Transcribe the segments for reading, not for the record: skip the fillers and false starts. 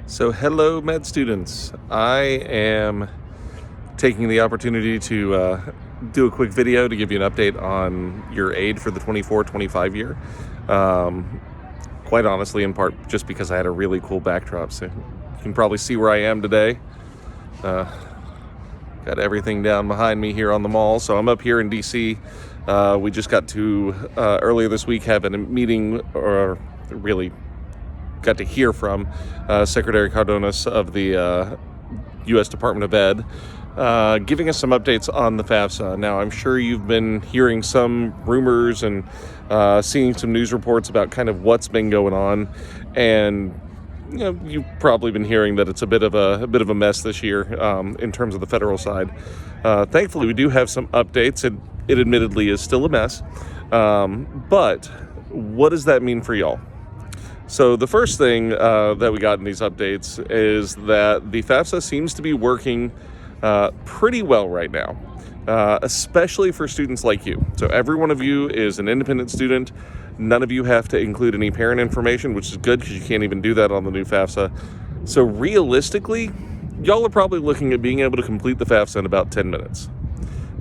So hello med students, I am taking the opportunity to do a quick video to give you an update on your aid for the 24-25 year. Quite honestly, in part just because I had a really cool backdrop, so you can probably see where I am today. Got everything down behind me here on the mall, so I'm up here in DC. We just got to earlier this week have a meeting, or really got to hear from Secretary Cardonas of the U.S. Department of Ed, giving us some updates on the FAFSA. Now, I'm sure you've been hearing some rumors and seeing some news reports about kind of what's been going on, and you've probably been hearing that it's a bit of a mess this year in terms of the federal side. Thankfully, we do have some updates. It admittedly is still a mess, but what does that mean for y'all? So the first thing that we got in these updates is that the FAFSA seems to be working pretty well right now, especially for students like you. So every one of you is an independent student. None of you have to include any parent information, which is good because you can't even do that on the new FAFSA. So realistically, y'all are probably looking at being able to complete the FAFSA in about 10 minutes.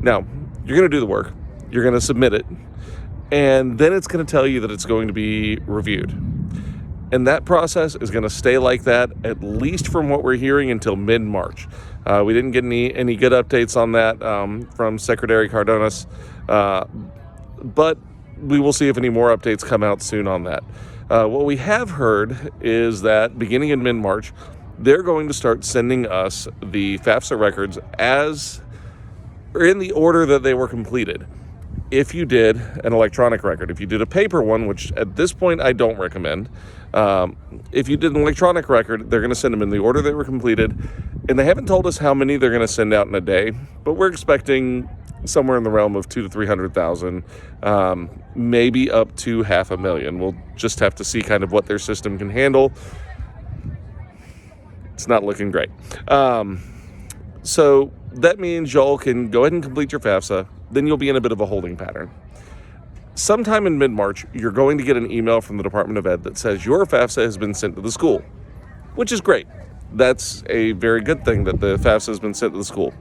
Now, you're going to do the work, you're going to submit it, and then it's going to tell you that it's going to be reviewed. And that process is going to stay like that, at least from what we're hearing, until mid-March. We didn't get any good updates on that from Secretary Cardonas, but we will see if any more updates come out soon on that. What we have heard is that beginning in mid-March, they're going to start sending us the FAFSA records or in the order that they were completed. If you did an electronic record, if you did a paper one, which at this point I don't recommend, if you did an electronic record, they're going to send them in the order they were completed, and they haven't told us how many they're going to send out in a day, but we're expecting somewhere in the realm of 200,000 to 300,000, maybe up to 500,000. We'll just have to see kind of what their system can handle. It's not looking great. So that means y'all can go ahead and complete your FAFSA. Then you'll be in a bit of a holding pattern. Sometime in mid-March, you're going to get an email from the Department of Ed that says your FAFSA has been sent to the school, which is great. That's a very good thing that the FAFSA has been sent to the school.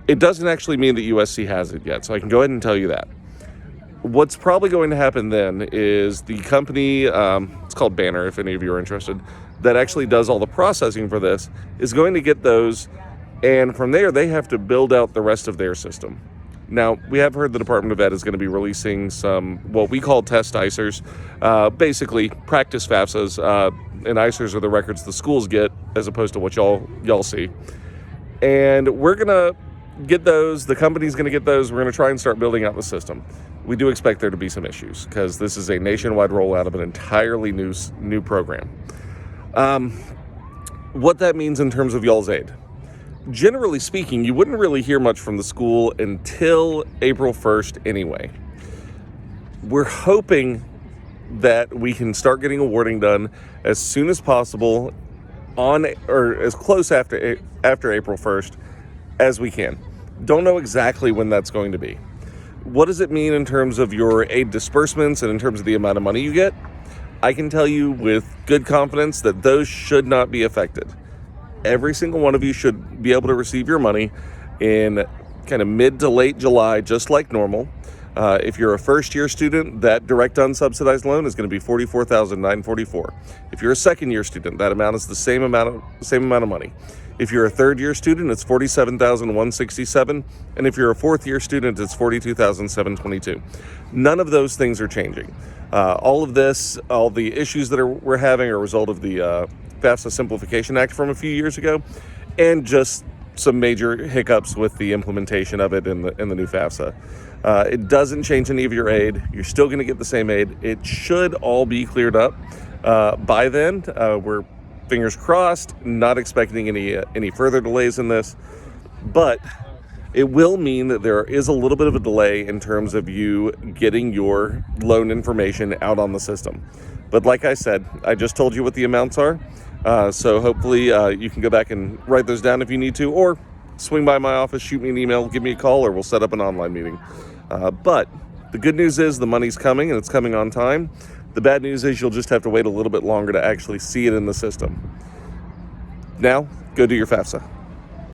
It doesn't actually mean that USC has it yet, so I can go ahead and tell you that. What's probably going to happen then is the company, it's called Banner, if any of you are interested, that actually does all the processing for this, is going to get those, and from there they have to build out the rest of their system. Now, we have heard the Department of Ed is going to be releasing some, what we call test ICERs, basically practice FAFSAs, and ICERs are the records the schools get as opposed to what y'all see. And we're going to get those, the company's going to get those, we're going to try and start building out the system. We do expect there to be some issues because this is a nationwide rollout of an entirely new program. What that means in terms of y'all's aid. Generally speaking, you wouldn't really hear much from the school until April 1st anyway. We're hoping that we can start getting awarding done as soon as possible or as close after April 1st as we can. Don't know exactly when that's going to be. What does it mean in terms of your aid disbursements and in terms of the amount of money you get? I can tell you with good confidence that those should not be affected. Every single one of you should be able to receive your money in kind of mid to late July, just like normal. If you're a first-year student, that direct unsubsidized loan is going to be $44,944. If you're a second-year student, that amount is the same amount of money. If you're a third-year student, it's $47,167, and if you're a fourth-year student, it's $42,722. None of those things are changing. All of this, all the issues that we're having are a result of the FAFSA Simplification Act from a few years ago, and just some major hiccups with the implementation of it in the new FAFSA. It doesn't change any of your aid. You're still going to get the same aid. It should all be cleared up by then. We're fingers crossed, not expecting any further delays in this, but it will mean that there is a little bit of a delay in terms of you getting your loan information out on the system. But like I said, I just told you what the amounts are. So hopefully you can go back and write those down if you need to, or swing by my office, shoot me an email, give me a call, or we'll set up an online meeting. But the good news is the money's coming, and it's coming on time. The bad news is you'll just have to wait a little bit longer to actually see it in the system. Now, go do your FAFSA.